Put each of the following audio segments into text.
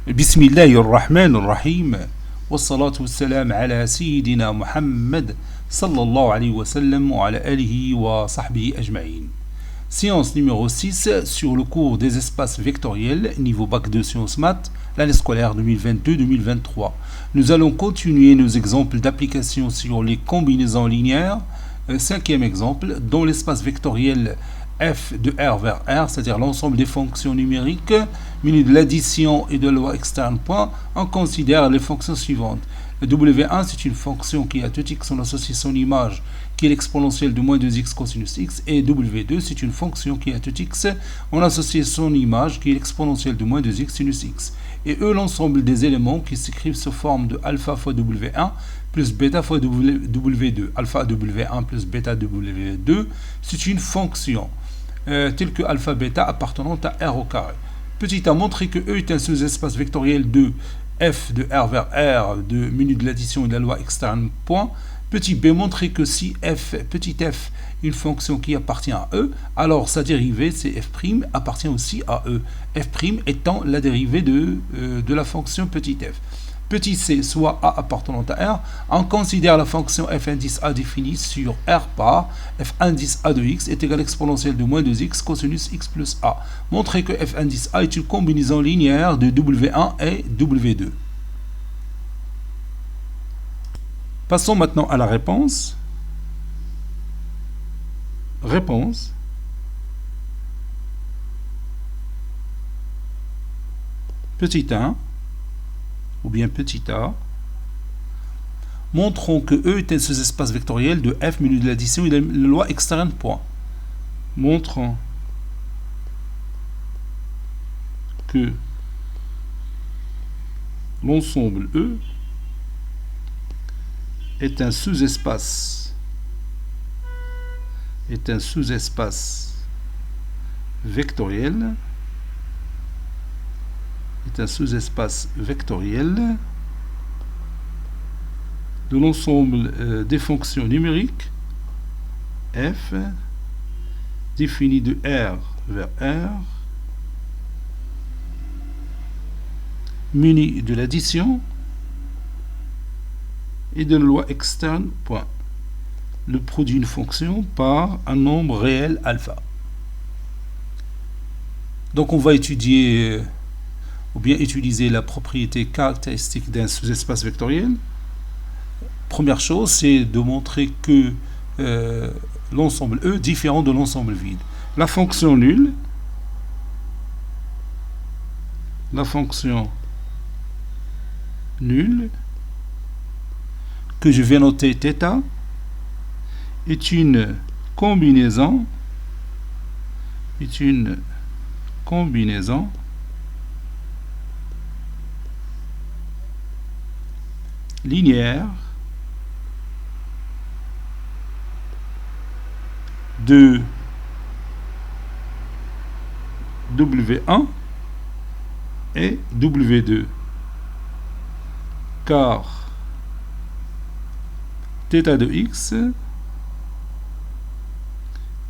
بسم الله الرحمن الرحيم والصلاة والسلام على سيدنا محمد صلى الله عليه وسلم وعلى آله وصحبه أجمعين. Séance numéro 6 sur le cours des espaces vectoriels, niveau bac de sciences maths, l'année scolaire 2022-2023. Nous allons continuer nos exemples d'application sur les combinaisons linéaires. Cinquième exemple, dans l'espace vectoriel f de R vers R, c'est-à-dire l'ensemble des fonctions numériques munies de l'addition et de la loi externe point, on considère les fonctions suivantes. Le W1, c'est une fonction qui à tout x on associe son image qui est l'exponentielle de moins 2x cosinus x, et W2, c'est une fonction qui à tout x on associe son image qui est l'exponentielle de moins 2x sinus x. Et eux, l'ensemble des éléments qui s'écrivent sous forme de alpha fois W1 plus bêta fois W2. Alpha W1 plus bêta W2, c'est une fonction telle que alpha bêta appartenant à R au carré. Petit a montré que E est un sous-espace vectoriel de f de R vers R de menu de l'addition et de la loi externe point. Petit b montrer que si petit f une fonction qui appartient à E, alors sa dérivée c'est f' appartient aussi à E, f' étant la dérivée de la fonction petit f. Petit c soit a appartenant à R, on considère la fonction f indice a définie sur R par f indice a de x est égal à l'exponentielle de moins 2x cosinus x plus a. Montrer que f indice a est une combinaison linéaire de W1 et W2. Passons maintenant à la réponse. Réponse. Petit 1 ou bien petit a. Montrons que E est un sous-espace vectoriel de f menu de l'addition et de la loi externe point. Montrons que l'ensemble E est un sous-espace vectoriel de l'ensemble des fonctions numériques f définies de R vers R munies de l'addition et de la loi externe point. Le produit d'une fonction par un nombre réel alpha. Donc on va étudier ou bien utiliser la propriété caractéristique d'un sous-espace vectoriel. Première chose, c'est de montrer que l'ensemble E est différent de l'ensemble vide. La fonction nulle, que je vais noter θ, est une combinaison linéaire de W1 et W2, car θ de x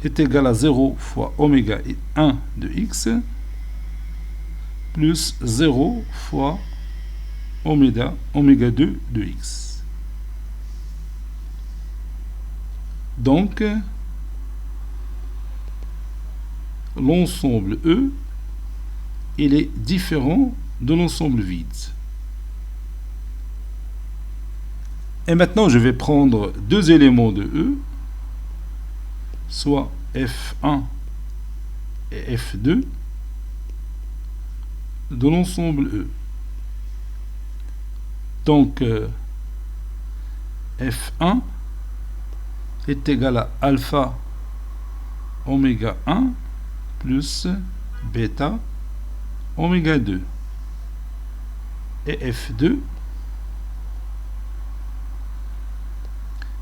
est égal à 0 fois oméga 1 de x plus 0 fois oméga 2 de x. Donc, l'ensemble E, il est différent de l'ensemble vide. Et maintenant, je vais prendre deux éléments de E, soit F1 et F2, de l'ensemble E. Donc, F1 est égal à alpha oméga 1 plus bêta oméga 2. Et F2,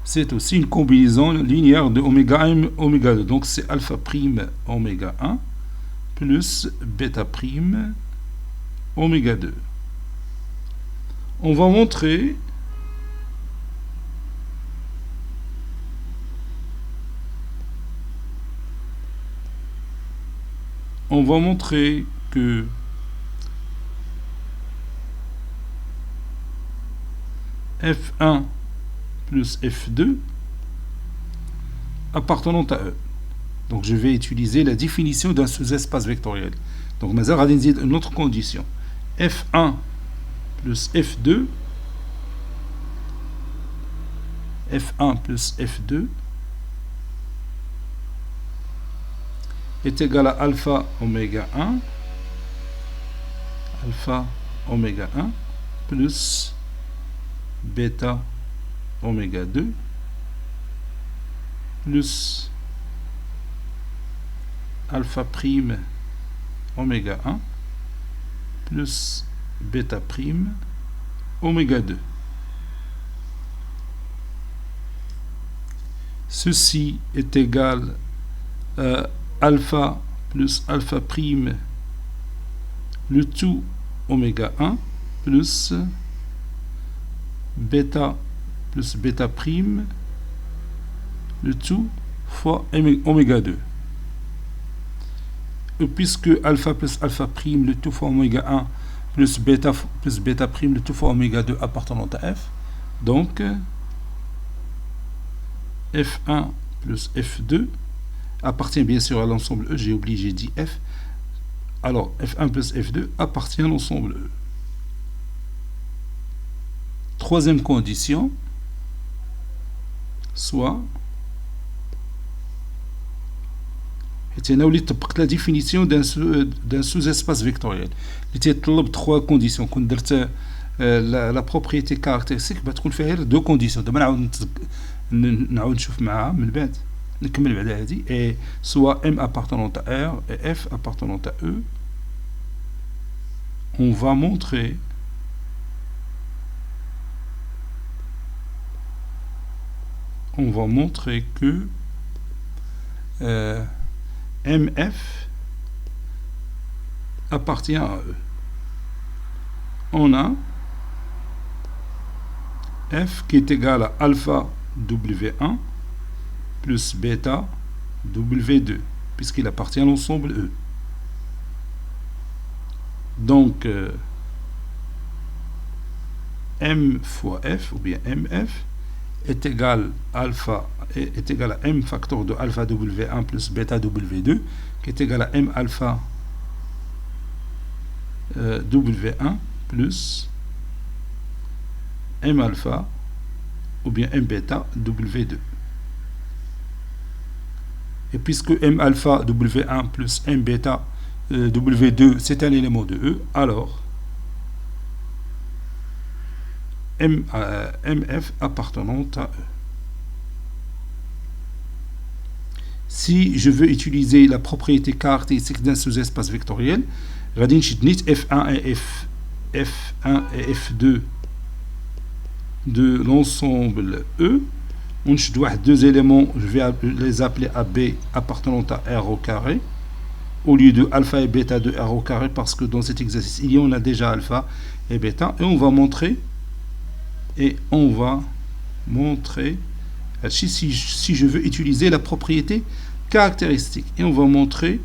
c'est aussi une combinaison linéaire de oméga 1 et oméga 2. Donc c'est alpha prime oméga 1 plus bêta prime oméga 2. On va montrer que F1 plus F2 appartenant à E. Donc je vais utiliser la définition d'un sous-espace vectoriel. Donc mazal غادي نزيد une autre condition. F1 plus F2 F1 plus F2 est égal à alpha oméga 1 plus bêta oméga 2 plus alpha prime oméga 1 plus bêta prime oméga 2. Ceci est égal à alpha plus alpha prime le tout oméga 1 plus bêta plus bêta prime le tout fois oméga 2. Et puisque alpha plus alpha prime le tout fois oméga 1 plus bêta prime le tout fois oméga 2 appartenant à f, donc F1 plus F2 appartient bien sûr à l'ensemble E, j'ai dit F. Alors F1 plus F2 appartient à l'ensemble E. Troisième condition, soit la définition d'un sous-espace vectoriel. Il y a trois conditions. La propriété caractéristique تكون فيها deux conditions. دابا نعاود نشوف معها من بعد نكمل بعد هذه. Et soit M appartenant à R et F appartenant à E, on va montrer que MF appartient à E. On a F qui est égal à alpha W1 plus bêta W2, puisqu'il appartient à l'ensemble E. Donc, M fois F, ou bien MF, est égal à M facteur de alpha W1 plus bêta W2, qui est égal à M alpha W1 plus M alpha ou bien M bêta W2. Et puisque M alpha W1 plus M bêta W2 c'est un élément de E, alors MF appartenant à E. Si je veux utiliser la propriété caractéristique d'un sous-espace vectoriel, غادي نشد نيت F1 et F1 et F2 de l'ensemble E. On a deux éléments, je vais les appeler AB appartenant à R au carré au lieu de alpha et bêta de R au carré, parce que dans cet exercice il y en a déjà alpha et bêta, et on va montrer si je veux utiliser la propriété caractéristique, et on va montrer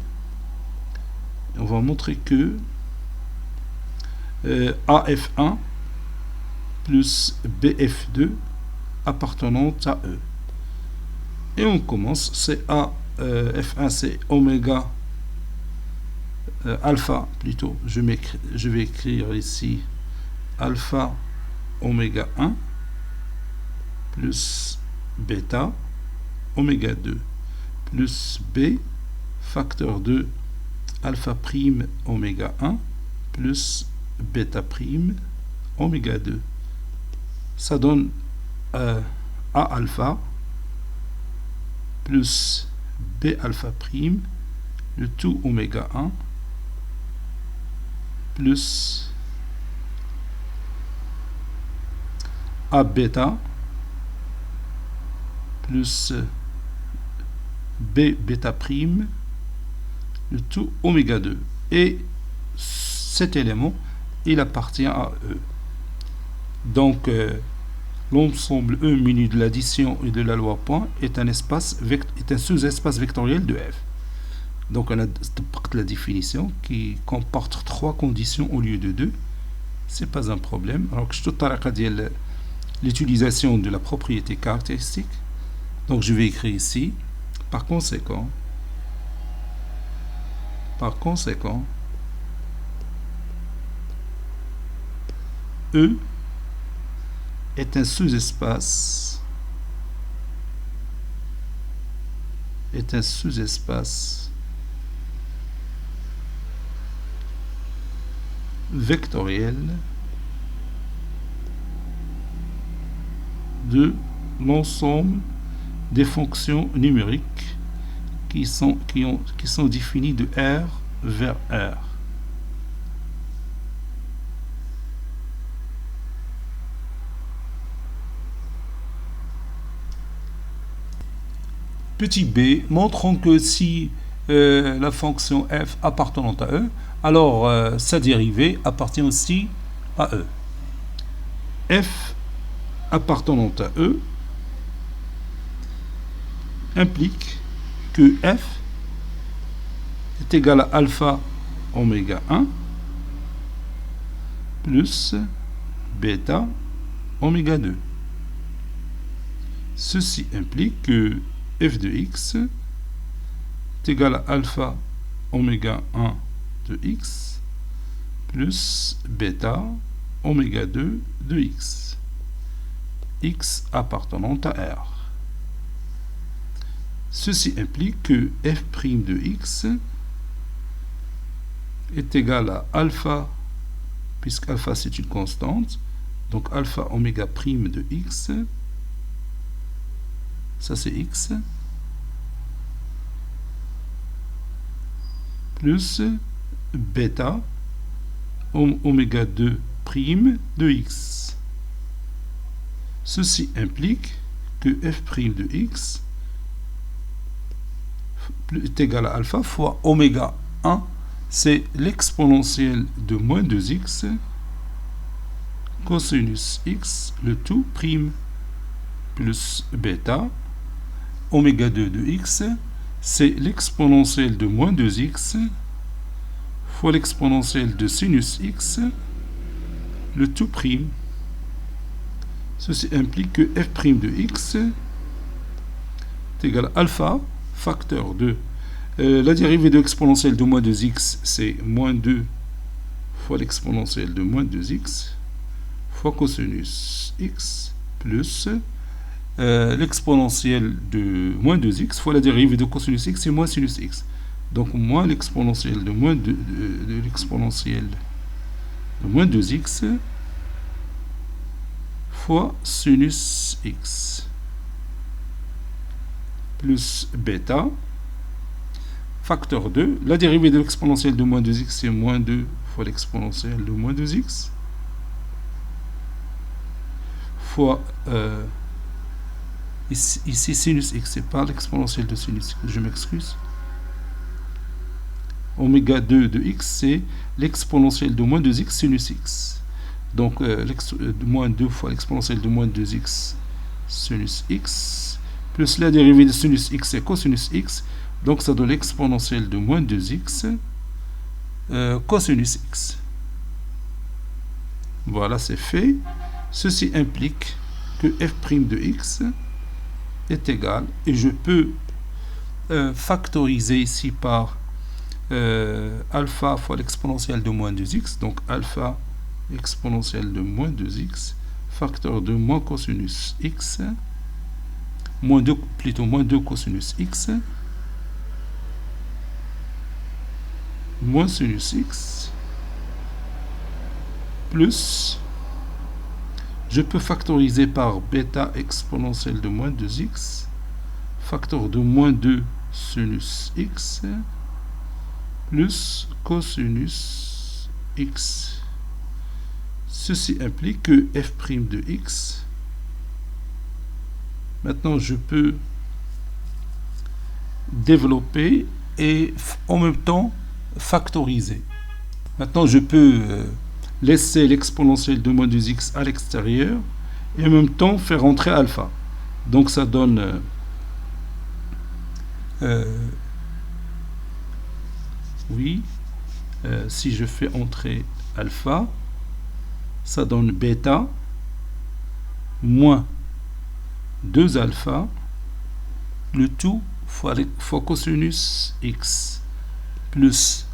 que AF1 plus BF2 appartenant à E. Et on commence, c'est F1 c'est oméga alpha plutôt, je vais écrire ici alpha oméga 1 plus bêta oméga 2 plus B facteur de alpha prime oméga 1 plus bêta prime oméga 2. Ça donne A alpha plus B alpha prime le tout oméga 1 plus A bêta plus B bêta prime le tout oméga 2. Et cet élément, il appartient à E. Donc l'ensemble E muni de l'addition et de la loi point est un sous-espace vectoriel de F. Donc on a la définition qui comporte trois conditions au lieu de deux. C'est pas un problème. Alors que je te l'utilisation de la propriété caractéristique. Donc je vais écrire ici, par conséquent, E est un sous-espace vectoriel de l'ensemble des fonctions numériques qui sont définies de R vers R. Petit b, montrons que si la fonction f appartenant à E, alors sa dérivée appartient aussi à E. F appartenant à E implique que f est égal à alpha oméga 1 plus bêta oméga 2. Ceci implique que f de x est égal à alpha oméga 1 de x plus bêta oméga 2 de x appartenant à R. Ceci implique que f' de x est égal à alpha, puisque alpha c'est une constante, donc alpha oméga prime de x, ça c'est x, plus bêta oméga 2 prime de x. Ceci implique que f' de x est égal à alpha fois oméga 1, c'est l'exponentielle de moins 2x cosinus x, le tout prime, plus bêta oméga 2 de x, c'est l'exponentielle de moins 2x fois l'exponentielle de sinus x, le tout prime. Ceci implique que f' de x est égal à alpha facteur 2. La dérivée de l'exponentielle de moins 2x, c'est moins 2 fois l'exponentielle de moins 2x fois cosinus x plus l'exponentielle de moins 2x fois la dérivée de cosinus x, c'est moins sinus x. Donc moins l'exponentielle de moins de l'exponentielle de moins 2x fois sinus x plus bêta facteur 2. La dérivée de l'exponentielle de moins 2x, c'est moins 2 fois l'exponentielle de moins 2x fois ici sinus x, c'est pas l'exponentielle de sinus x, je m'excuse. Oméga 2 de x, c'est l'exponentielle de moins 2x sinus x. Donc moins 2 fois l'exponentielle de moins 2x sinus x plus la dérivée de sinus x, c'est cosinus x. Donc ça donne l'exponentielle de moins 2x cosinus x. Voilà, c'est fait. Ceci implique que f' de x est égal, et je peux factoriser ici par alpha fois l'exponentielle de moins 2x, donc alpha exponentielle de moins 2x facteur de moins cosinus x moins 2 cosinus x moins sinus x plus, je peux factoriser par bêta exponentielle de moins 2x facteur de moins 2 sinus x plus cosinus x. Ceci implique que f' de x, maintenant je peux développer et en même temps factoriser. Maintenant je peux laisser l'exponentielle de moins 2x à l'extérieur et en même temps faire entrer alpha. Donc ça donne si je fais entrer alpha, ça donne bêta moins 2 alpha, le tout fois cosinus x, plus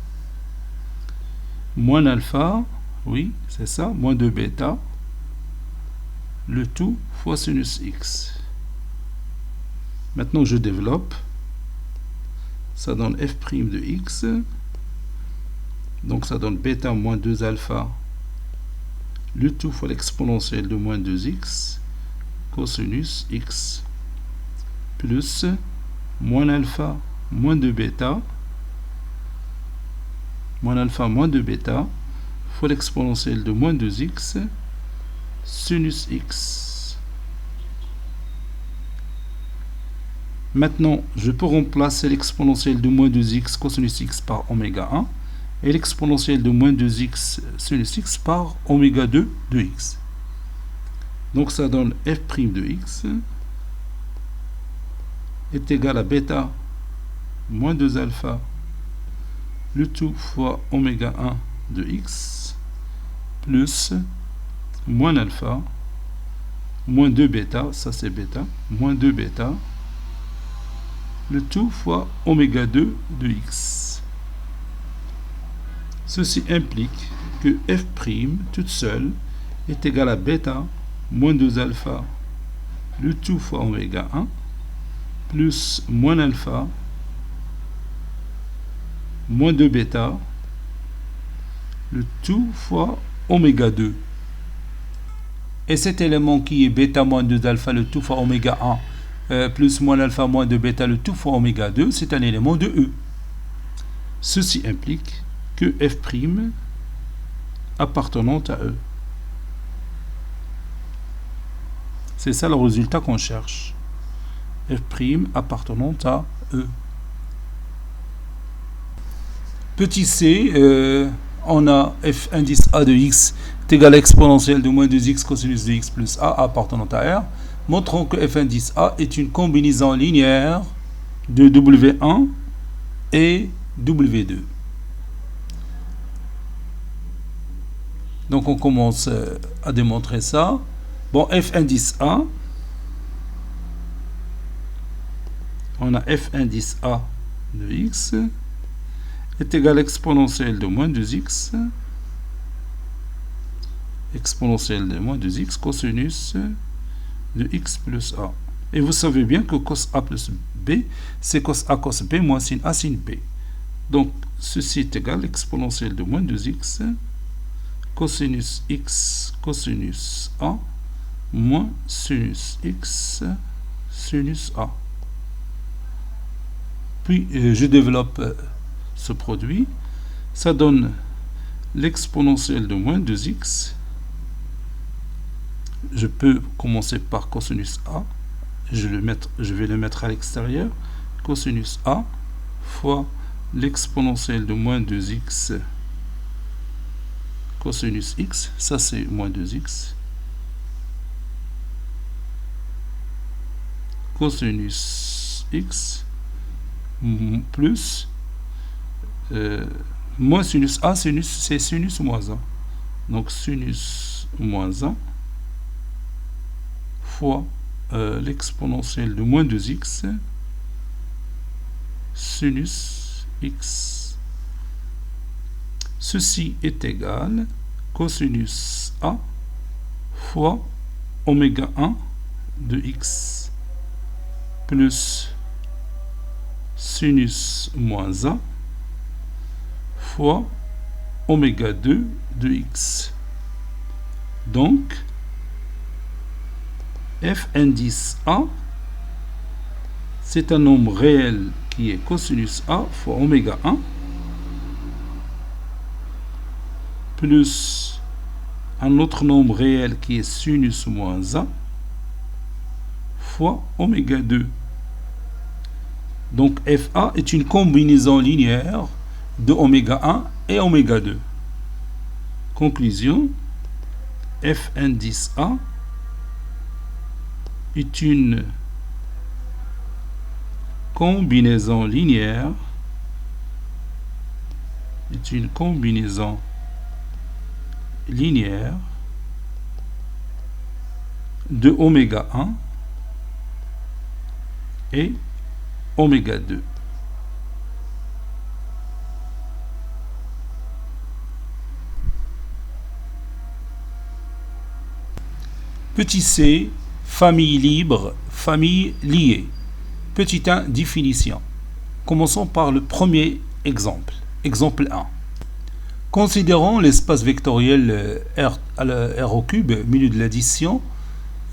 moins alpha, oui, c'est ça, moins 2 bêta, le tout fois sinus x. Maintenant, je développe. Ça donne f' de x. Donc, ça donne bêta moins 2 alpha, le tout fois l'exponentielle de moins 2x, cosinus x, plus moins alpha, moins 2 bêta, moins alpha, moins 2 bêta, fois l'exponentielle de moins 2x, sinus x. Maintenant, je peux remplacer l'exponentielle de moins 2x cosinus x par oméga 1 et l'exponentielle de moins 2x sinus x par oméga 2 de x. Donc ça donne f' de x est égal à bêta moins 2 alpha, le tout fois oméga 1 de x, plus moins alpha, moins 2 bêta, ça c'est bêta, moins 2 bêta, le tout fois oméga 2 de x. Ceci implique que f' toute seule est égale à bêta moins 2 alpha, le tout fois oméga 1, plus moins alpha, moins 2 bêta, le tout fois oméga 2. Et cet élément qui est bêta moins 2 alpha, le tout fois oméga 1, plus moins alpha moins 2 bêta, le tout fois oméga 2, c'est un élément de E. Ceci implique que f' appartenant à E. C'est ça le résultat qu'on cherche. F' appartenant à E. Petit c, on a f indice A de x est égal à l'exponentielle de moins 2x cosinus de x plus A appartenant à R. Montrons que f indice A est une combinaison linéaire de W1 et W2. Donc on commence à démontrer ça. Bon, f indice A, on a f indice A de x est égal à exponentielle de moins 2x, exponentielle de moins 2x cosinus de x plus A. Et vous savez bien que cos A plus B, c'est cos A cos B moins sin A sin B. Donc, ceci est égal à exponentielle de moins 2x cosinus x cosinus A moins sinus x sinus A. Puis, je développe ce produit. Ça donne l'exponentielle de moins 2x. Je peux commencer par cosinus A. Je vais le mettre à l'extérieur. Cosinus A fois l'exponentielle de moins 2x cosinus x, ça c'est moins 2x, cosinus x plus moins sinus A, sinus c'est sinus moins 1, donc sinus moins 1 fois l'exponentielle de moins 2x sinus x. Ceci est égal cosinus A fois oméga 1 de x plus sinus moins 1 fois oméga 2 de x. Donc, f indice A, c'est un nombre réel qui est cosinus A fois oméga 1 plus un autre nombre réel qui est sinus moins 1 fois oméga 2. Donc FA est une combinaison linéaire de oméga 1 et oméga 2. Conclusion, f indice A est une combinaison linéaire de oméga 1 et oméga 2. Petit c, famille libre, famille liée. Petit 1, définition. Commençons par le premier exemple. Exemple 1. Considérons l'espace vectoriel R au cube, milieu de l'addition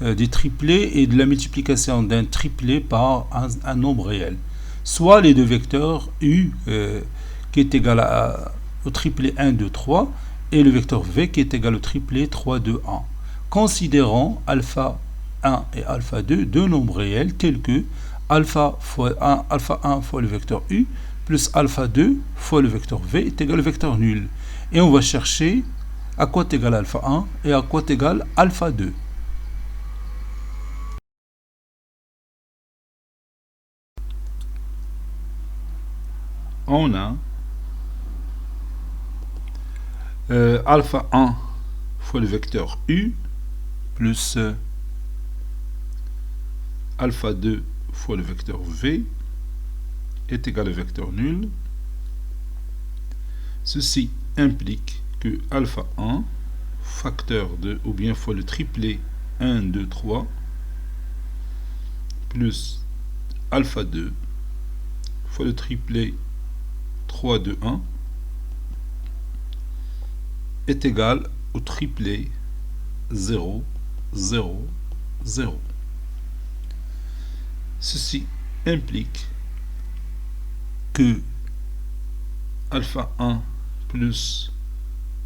des triplés et de la multiplication d'un triplet par un nombre réel. Soit les deux vecteurs U qui est égal au triplet 1, 2, 3 et le vecteur V qui est égal au triplet 3, 2, 1. Considérons alpha 1 et alpha 2 deux nombres réels tels que alpha 1 fois le vecteur U plus alpha 2 fois le vecteur V est égal au vecteur nul. Et on va chercher à quoi est égal alpha 1 et à quoi est égal alpha 2. On a alpha 1 fois le vecteur U plus alpha 2 fois le vecteur V est égal au vecteur nul. Ceci implique que alpha 1 facteur de ou bien fois le triplet 1, 2, 3 plus alpha 2 fois le triplet 3, 2, 1 est égal au triplet 0, 0, 0. Ceci implique que alpha 1 plus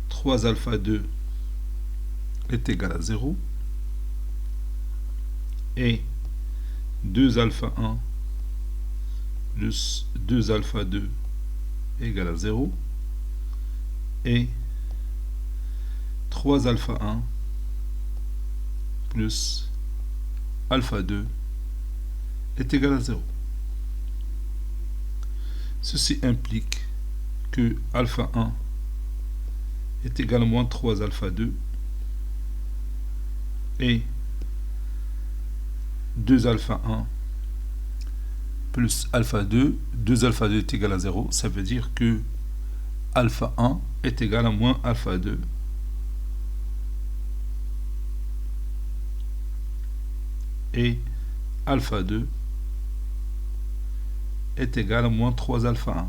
3 alpha 2 est égal à 0 et 2 alpha 1 plus 2 alpha 2 est égal à 0 et 3 alpha 1 plus alpha 2 est égal à 0. Ceci implique que alpha 1 est égal à moins 3 alpha 2 et 2 alpha 1 plus alpha 2, 2 alpha 2 est égal à 0, ça veut dire que alpha 1 est égal à moins alpha 2 et alpha 2 est égal à moins 3 alpha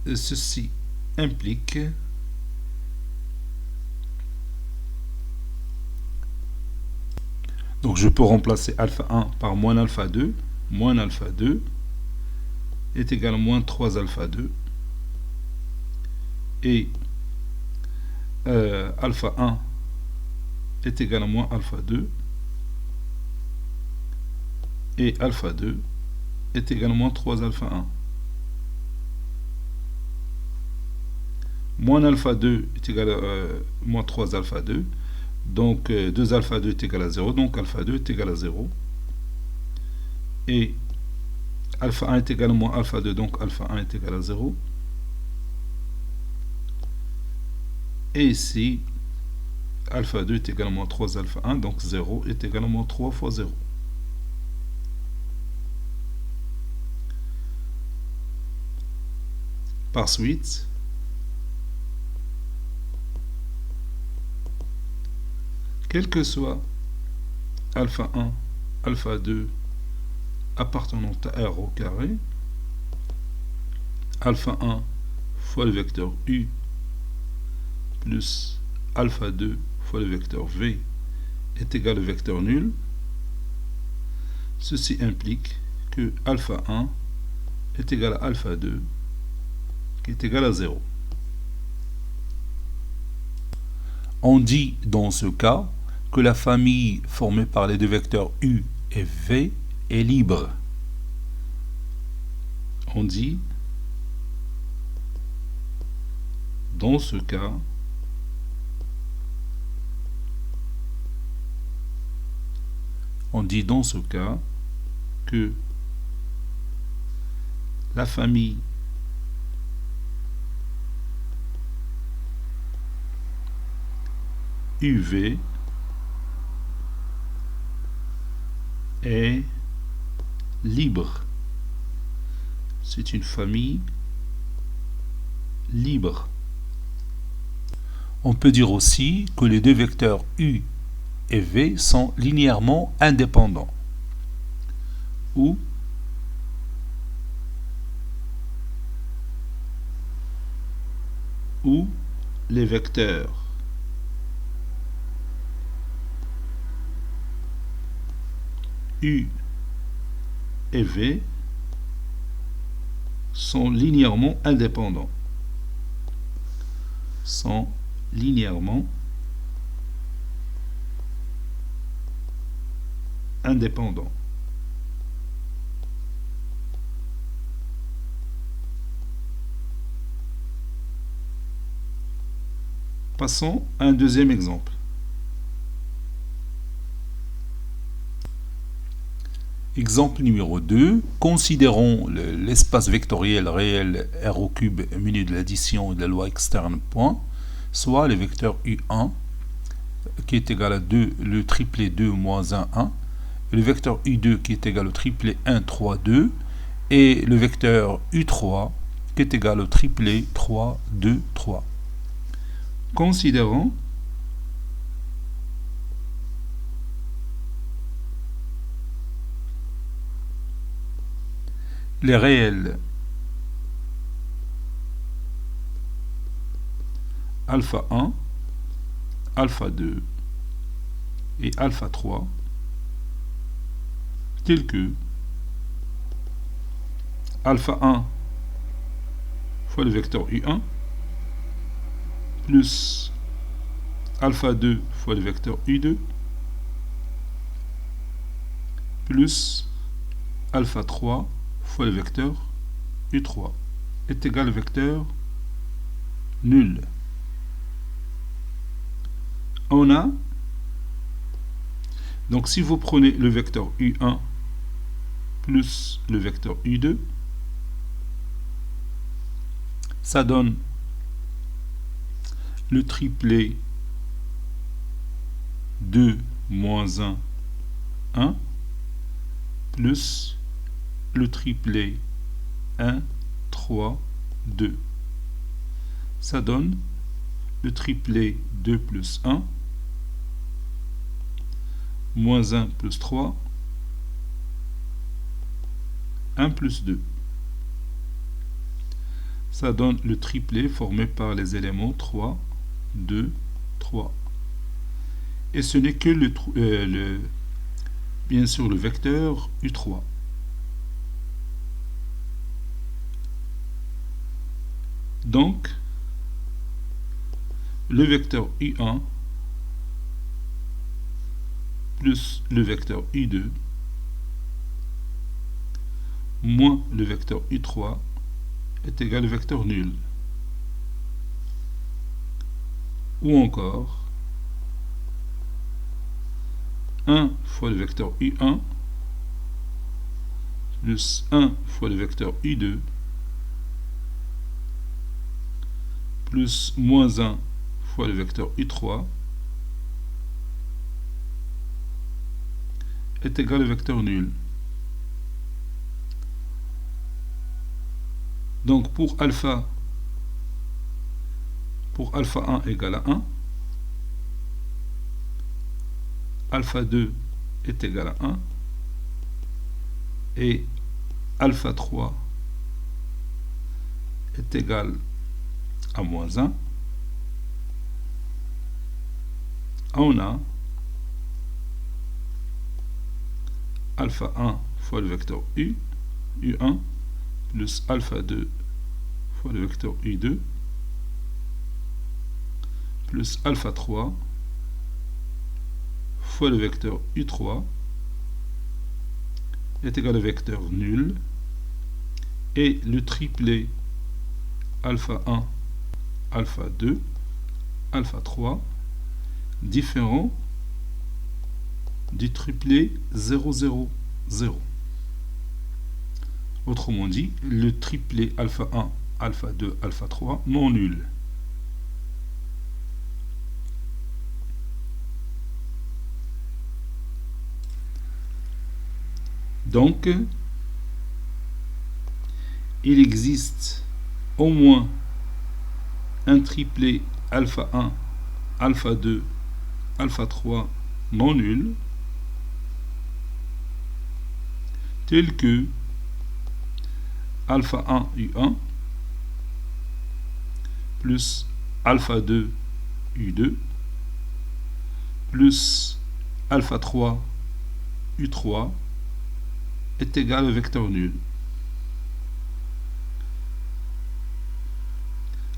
1. Ceci implique donc je peux remplacer alpha 1 par moins alpha 2. Moins alpha 2 est égal à moins 3 alpha 2 et alpha 1 est égal à moins alpha 2 et alpha 2 est égal à moins 3 alpha 1. Moins alpha 2 est égal à moins 3 alpha 2. Donc 2 alpha 2 est égal à 0. Donc alpha 2 est égal à 0. Et alpha 1 est égal à moins alpha 2. Donc alpha 1 est égal à 0. Et ici, alpha 2 est égal à moins 3 alpha 1. Donc 0 est égal à moins 3 fois 0. Par suite, quel que soit alpha 1, alpha 2 appartenant à R au carré, alpha 1 fois le vecteur U plus alpha 2 fois le vecteur V est égal au vecteur nul. Ceci implique que alpha 1 est égal à alpha 2 qui est égal à 0. On dit dans ce cas que la famille formée par les deux vecteurs U et V est libre. On dit dans ce cas que la famille UV est libre. C'est une famille libre. On peut dire aussi que les deux vecteurs U et V sont linéairement indépendants. Ou les vecteurs U et V sont linéairement indépendants. Sont linéairement indépendants. Passons à un deuxième exemple. Exemple numéro 2. Considérons l'espace vectoriel réel R au cube muni de l'addition et de la loi externe point, soit le vecteur U1 qui est égal à 2, le triplet 2 moins 1, 1, et le vecteur U2 qui est égal au triplet 1, 3, 2, et le vecteur U3 qui est égal au triplet 3, 2, 3. Considérons les réels alpha 1, alpha 2 et alpha 3 tels que alpha 1 fois le vecteur U1 plus alpha 2 fois le vecteur U2 plus alpha 3 fois le vecteur U3 est égal au vecteur nul. On a donc si vous prenez le vecteur U1 plus le vecteur U2, ça donne le triplet 2 moins 1, 1 plus le triplet 1, 3, 2. Ça donne le triplet 2 plus 1, moins 1 plus 3, 1 plus 2. Ça donne le triplet formé par les éléments 3, 2, 3. Et ce n'est que bien sûr le vecteur U3. Donc, le vecteur U1 plus le vecteur U2 moins le vecteur U3 est égal au vecteur nul. Ou encore 1 fois le vecteur U1 plus 1 fois le vecteur U2 plus moins 1 fois le vecteur U3 est égal au vecteur nul. Donc pour alpha 1 égale à 1, alpha 2 est égal à 1 et alpha 3 est égal à moins 1, on a alpha 1 fois le vecteur U1 plus alpha 2 fois le vecteur U2 plus alpha 3 fois le vecteur U3 est égal au vecteur nul et le triplet alpha 1, alpha 2, alpha 3 différent du triplet 0, 0, 0. Autrement dit, le triplet alpha 1, alpha 2, alpha 3 non nul. Donc, il existe au moins un triplet alpha 1, alpha 2, alpha 3 non nul, tel que alpha 1 U1 plus alpha 2 U2 plus alpha 3 U3 est égal au vecteur nul.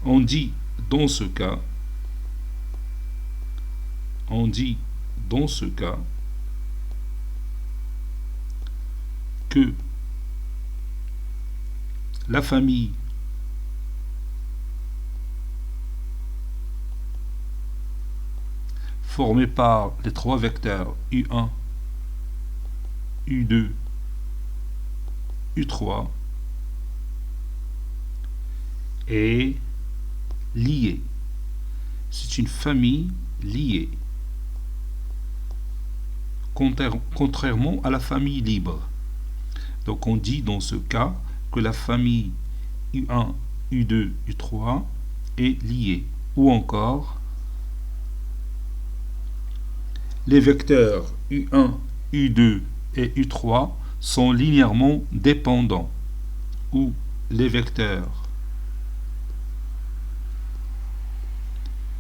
On dit dans ce cas que la famille formée par les trois vecteurs U1, U2, U3 est liée. C'est une famille liée, contrairement à la famille libre. Donc on dit dans ce cas que la famille U1, U2, U3 est liée. Ou encore, les vecteurs U1, U2 et U3 sont linéairement dépendants. Ou les vecteurs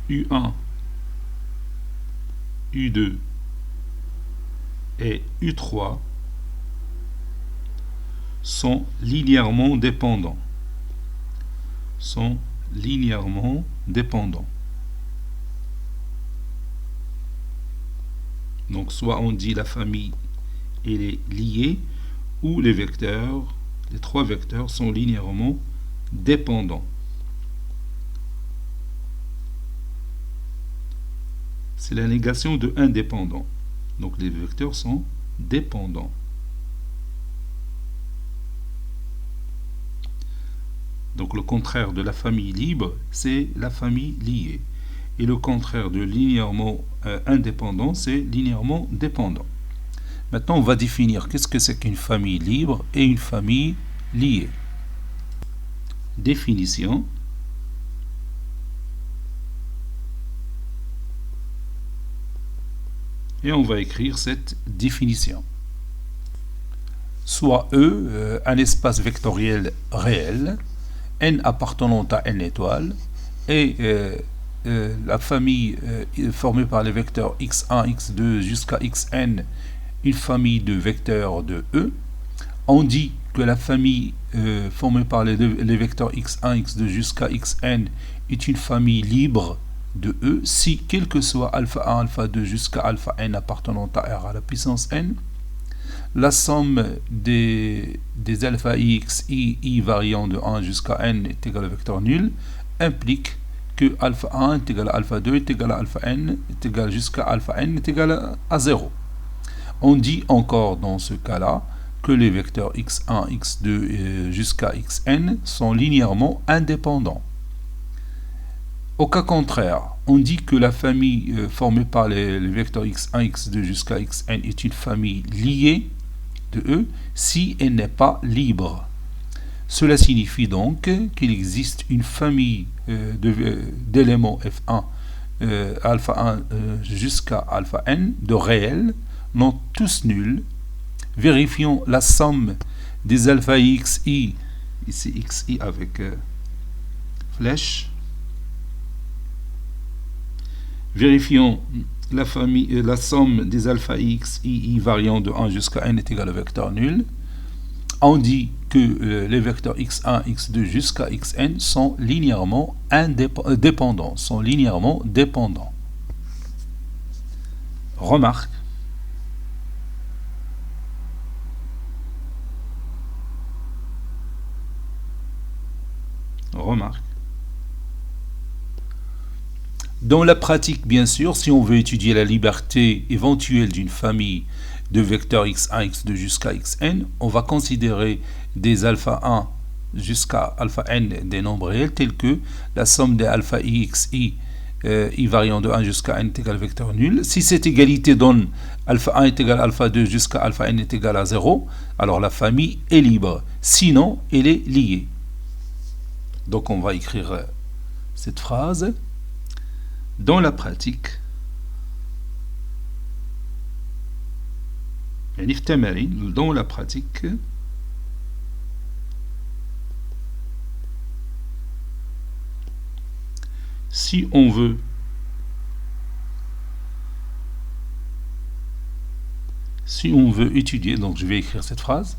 U1, U2 et U3 sont linéairement dépendants. Donc soit on dit la famille elle est liée, ou les trois vecteurs sont linéairement dépendants. C'est la négation de indépendant. Donc les vecteurs sont dépendants. Donc le contraire de la famille libre, c'est la famille liée. Et le contraire de linéairement indépendant, c'est linéairement dépendant. Maintenant, on va définir qu'est-ce que c'est qu'une famille libre et une famille liée. Définition. Et on va écrire cette définition. Soit E, un espace vectoriel réel, n appartenant à n étoiles, et la famille formée par les vecteurs x1, x2 jusqu'à xn, une famille de vecteurs de E. On dit que la famille formée par les vecteurs x1, x2 jusqu'à xn est une famille libre de E si, quel que soit alpha 1, alpha 2 jusqu'à alpha n appartenant à R à la puissance n, la somme des alpha x, i variant de 1 jusqu'à n est égale au vecteur nul, implique que alpha 1 est égal à alpha 2 est égal à alpha n est égal jusqu'à alpha n est égal à 0. On dit encore dans ce cas-là que les vecteurs x1, x2 jusqu'à xn sont linéairement indépendants. Au cas contraire, on dit que la famille formée par les vecteurs x1, x2 jusqu'à xn est une famille liée de E si elle n'est pas libre. Cela signifie donc qu'il existe une famille d'éléments f1, alpha 1 jusqu'à alpha n de réels, non tous nuls. Vérifions la somme des alpha xi, ici xi avec flèche. Vérifions la somme des alpha x, i variant de 1 jusqu'à n est égal au vecteur nul. On dit que les vecteurs x1, x2 jusqu'à xn sont linéairement dépendants. Remarque. Dans la pratique, bien sûr, si on veut étudier la liberté éventuelle d'une famille de vecteurs x1, x2 jusqu'à xn, on va considérer des alpha 1 jusqu'à alpha n des nombres réels tels que la somme des alpha i, xi I variant de 1 jusqu'à n est égal à vecteur nul. Si cette égalité donne alpha 1 est égal à alpha 2 jusqu'à alpha n est égal à 0, alors la famille est libre. Sinon, elle est liée. Donc on va écrire cette phrase. Dans la pratique, dans la pratique, si on veut étudier, donc je vais écrire cette phrase.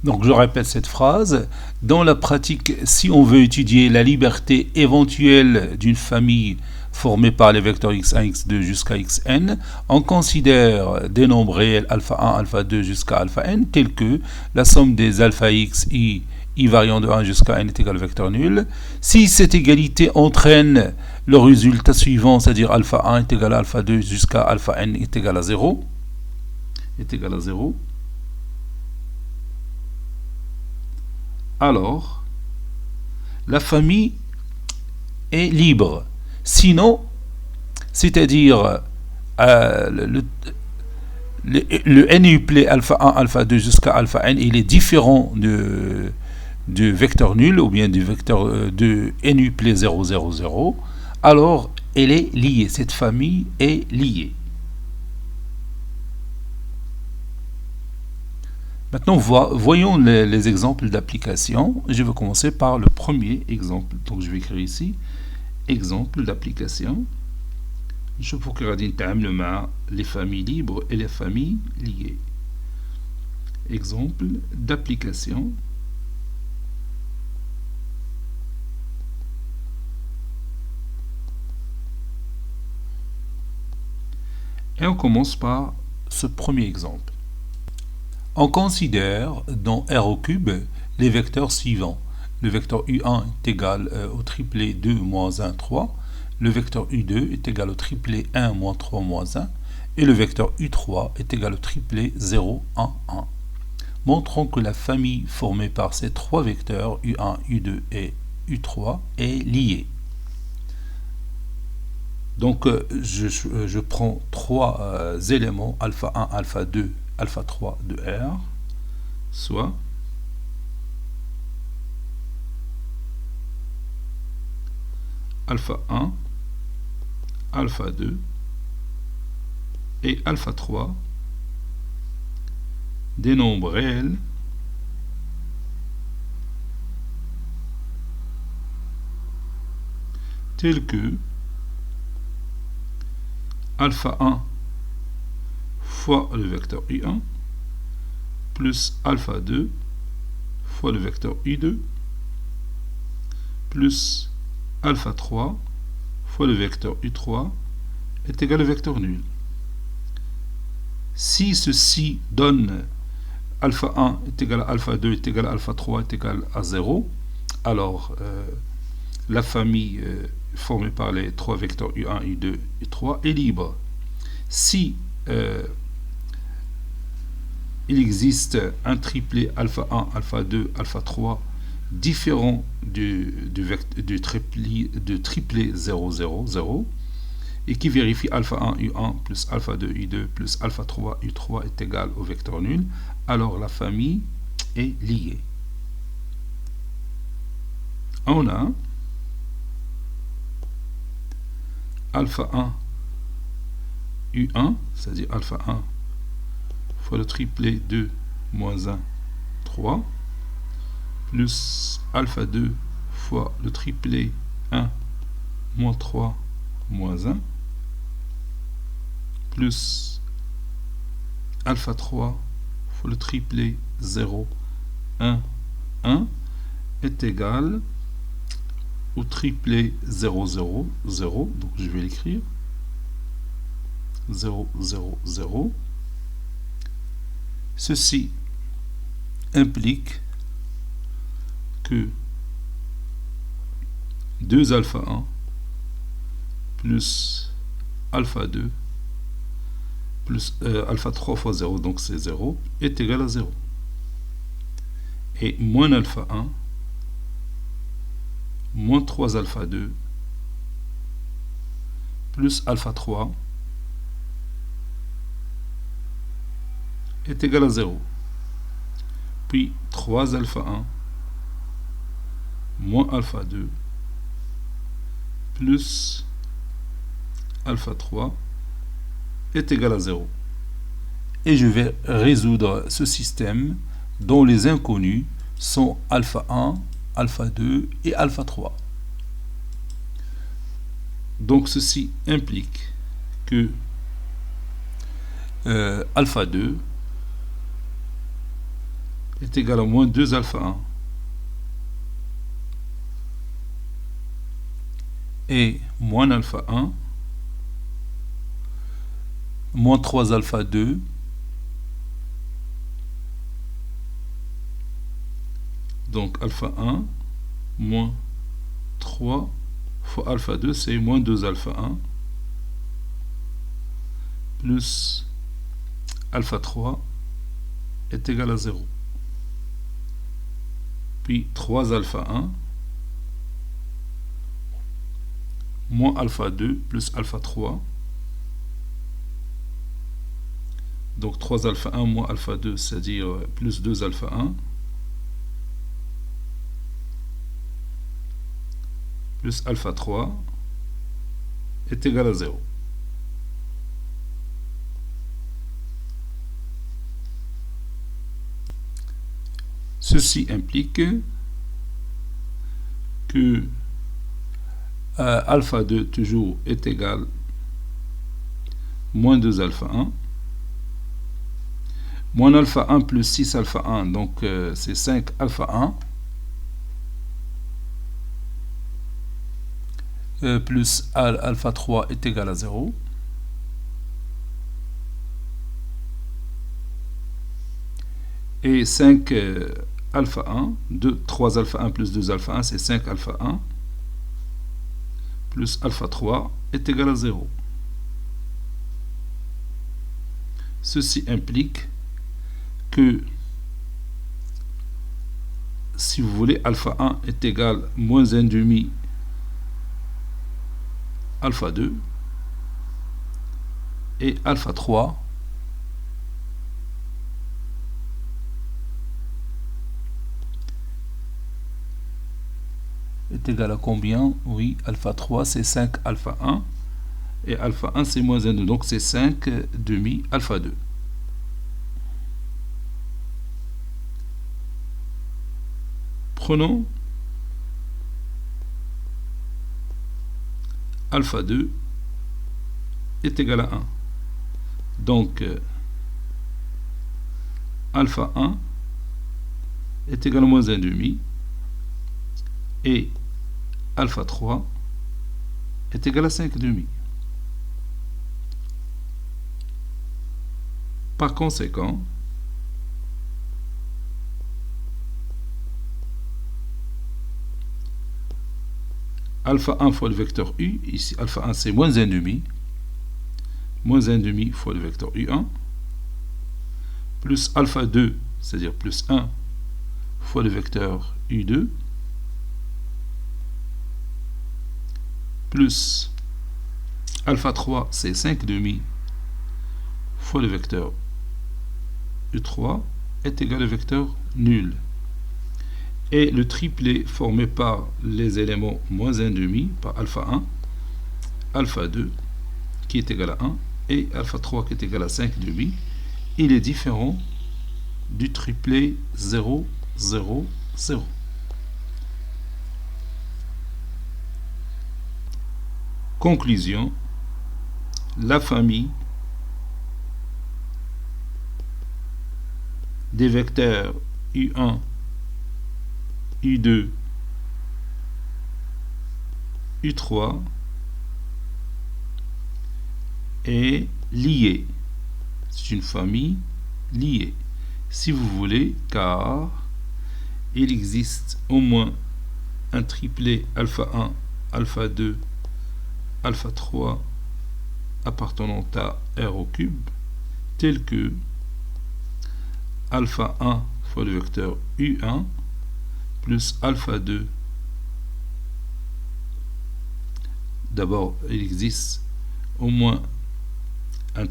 Donc je répète cette phrase. Dans la pratique, si on veut étudier la liberté éventuelle d'une famille formée par les vecteurs x1, x2 jusqu'à xn, on considère des nombres réels alpha 1, alpha 2 jusqu'à alpha n, tels que la somme des alpha x, i variant de 1 jusqu'à n est égal à vecteur nul. Si cette égalité entraîne le résultat suivant, c'est-à-dire alpha 1 est égal à alpha 2 jusqu'à alpha n est égal à 0, alors la famille est libre. Sinon, c'est-à-dire le NUplé alpha 1, alpha 2 jusqu'à alpha n, il est différent du vecteur nul ou bien du vecteur de NUplé 0, 0, 0, alors elle est liée. Cette famille est liée. Maintenant, voyons les exemples d'application. Je vais commencer par le premier exemple. Donc, je vais écrire ici exemple d'application. Je peux écrire les familles libres et les familles liées. Exemple d'application. Et on commence par ce premier exemple. On considère dans R au cube les vecteurs suivants. Le vecteur U1 est égal au triplet 2 moins 1, 3. Le vecteur U2 est égal au triplet 1 moins 3 moins 1. Et le vecteur U3 est égal au triplet 0, 1, 1. Montrons que la famille formée par ces trois vecteurs U1, U2 et U3 est liée. Donc je prends trois éléments, alpha 1, alpha 2, alpha 3 de R, soit alpha 1, alpha 2 et alpha 3 des nombres réels tels que alpha 1 fois le vecteur U1 plus alpha 2 fois le vecteur U2 plus alpha 3 fois le vecteur U3 est égal au vecteur nul. Si ceci donne alpha 1 est égal à alpha 2 est égal à alpha 3 est égal à 0, alors la famille formée par les trois vecteurs U1, U2 et U3 est libre. Si il existe un triplet alpha 1, alpha 2, alpha 3 différent du triplet 0, 0, 0 et qui vérifie alpha 1, U1 plus alpha 2, U2 plus alpha 3, U3 est égal au vecteur nul, alors la famille est liée. On a alpha 1 U1, c'est-à-dire alpha 1 fois le triplet 2 moins 1, 3, plus alpha 2 fois le triplet 1 moins 3 moins 1, plus alpha 3 fois le triplet 0, 1, 1 est égal au triplet 0, 0, 0, donc je vais l'écrire 0, 0, 0. Ceci implique que 2 alpha 1 plus alpha 2 plus alpha 3 fois 0, donc c'est 0, est égal à 0. Et moins alpha 1 moins 3 alpha 2 plus alpha 3 est égal à 0. Puis 3 alpha 1 moins alpha 2 plus alpha 3 est égal à 0. Et je vais résoudre ce système dont les inconnus sont alpha 1, alpha 2 et alpha 3. Donc ceci implique que alpha 2 est égal à moins 2 alpha 1 et moins alpha 1 moins 3 alpha 2 donc alpha 1 moins 3 fois alpha 2 c'est moins 2 alpha 1 plus alpha 3 est égal à 0. Puis 3 alpha 1 moins alpha 2 plus alpha 3. Donc 3 alpha 1 moins alpha 2, c'est-à-dire plus 2 alpha 1 plus alpha 3 est égal à 0. Ceci implique que alpha 2 toujours est égal moins 2 alpha 1 moins alpha 1 plus 6 alpha 1, donc c'est 5 alpha 1 plus alpha 3 est égal à 0. Et 5 alpha 1, 3 alpha 1 plus 2 alpha 1, c'est 5 alpha 1 plus alpha 3 est égal à 0. Ceci implique que, si vous voulez, alpha 1 est égal à moins 1 demi alpha 2 et alpha 3 est égal à combien? Oui, alpha 3 c'est 5 alpha 1 et alpha 1 c'est moins 1 2, donc c'est 5 demi alpha 2. Prenons alpha 2 est égal à 1. Donc alpha 1 est égal à moins 1 demi et alpha 3 est égal à 5 demi. Par conséquent, alpha 1 fois le vecteur U, ici alpha 1 c'est moins 1 demi fois le vecteur U1, plus alpha 2, c'est-à-dire plus 1 fois le vecteur U2, plus alpha 3 c'est 5 demi fois le vecteur U3 est égal au vecteur nul. Et le triplet formé par les éléments moins 1 demi par alpha 1, alpha 2 qui est égal à 1 et alpha 3 qui est égal à 5 demi, il est différent du triplet 0, 0, 0. Conclusion, la famille des vecteurs U1, U2, U3 est liée. C'est une famille liée, si vous voulez, car il existe au moins un triplet alpha 1, alpha 2, alpha 3 appartenant à R au cube, tel que alpha 1 fois le vecteur U1 plus alpha 2. D'abord, il existe au moins un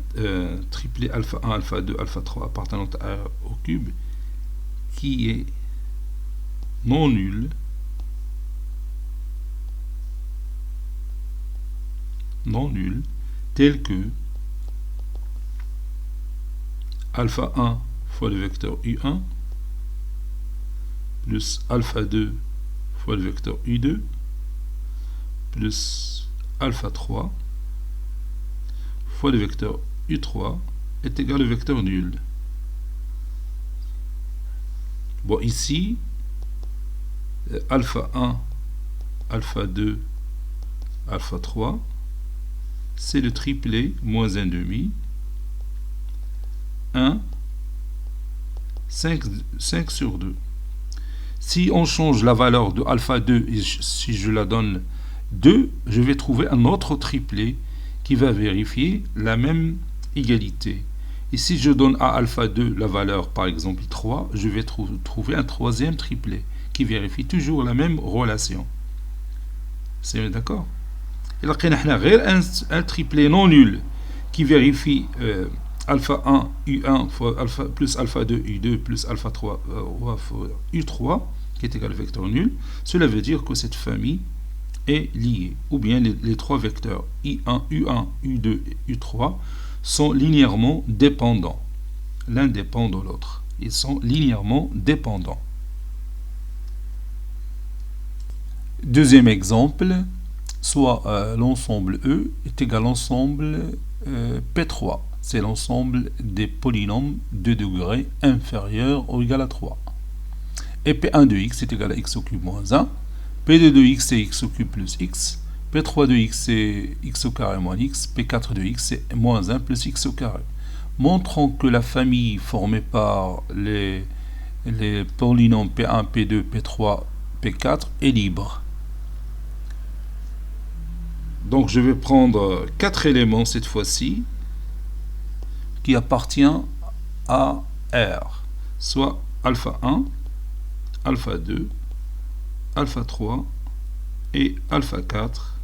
triplet alpha 1, alpha 2, alpha 3 appartenant à R au cube qui est non nul, tel que alpha 1 fois le vecteur U1 plus alpha 2 fois le vecteur U2 plus alpha 3 fois le vecteur U3 est égal au vecteur nul. Bon, ici, alpha 1, alpha 2, alpha 3, c'est le triplet moins 1 demi, 1, 5 sur 2. Si on change la valeur de alpha 2, et si je la donne 2, je vais trouver un autre triplet qui va vérifier la même égalité. Et si je donne à alpha 2 la valeur par exemple 3, je vais trouver un troisième triplet qui vérifie toujours la même relation. C'est d'accord? Il y a un triplet non nul qui vérifie alpha 1 U1 fois alpha, plus alpha 2 U2 plus alpha 3 fois U3 qui est égal au vecteur nul. Cela veut dire que cette famille est liée, ou bien les trois vecteurs I1, U1, U2 et U3 sont linéairement dépendants. L'un dépend de l'autre. Ils sont linéairement dépendants. Deuxième exemple, soit l'ensemble E est égal à l'ensemble P3. C'est l'ensemble des polynômes de degré inférieur ou égal à 3. Et P1 de x est égal à x au cube moins 1. P2 de x c'est x au cube plus x. P3 de x c'est x au carré moins x. P4 de x c'est moins 1 plus x au carré. Montrons que la famille formée par les polynômes P1, P2, P3, P4 est libre. Donc je vais prendre 4 éléments cette fois-ci qui appartiennent à R, soit alpha 1, alpha 2, alpha 3 et alpha 4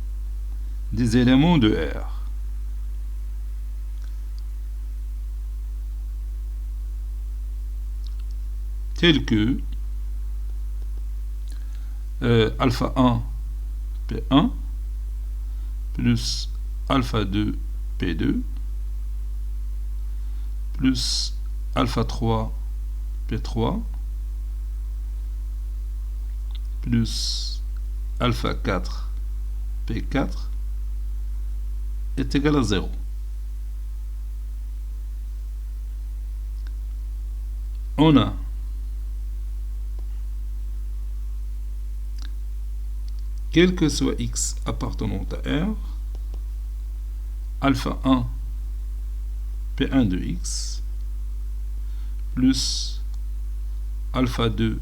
des éléments de R. Tels que alpha 1 P1 plus alpha 2 P2 plus alpha 3 P3 plus alpha 4 P4 est égal à 0. On a quel que soit x appartenant à R, alpha 1 P1 de x plus alpha 2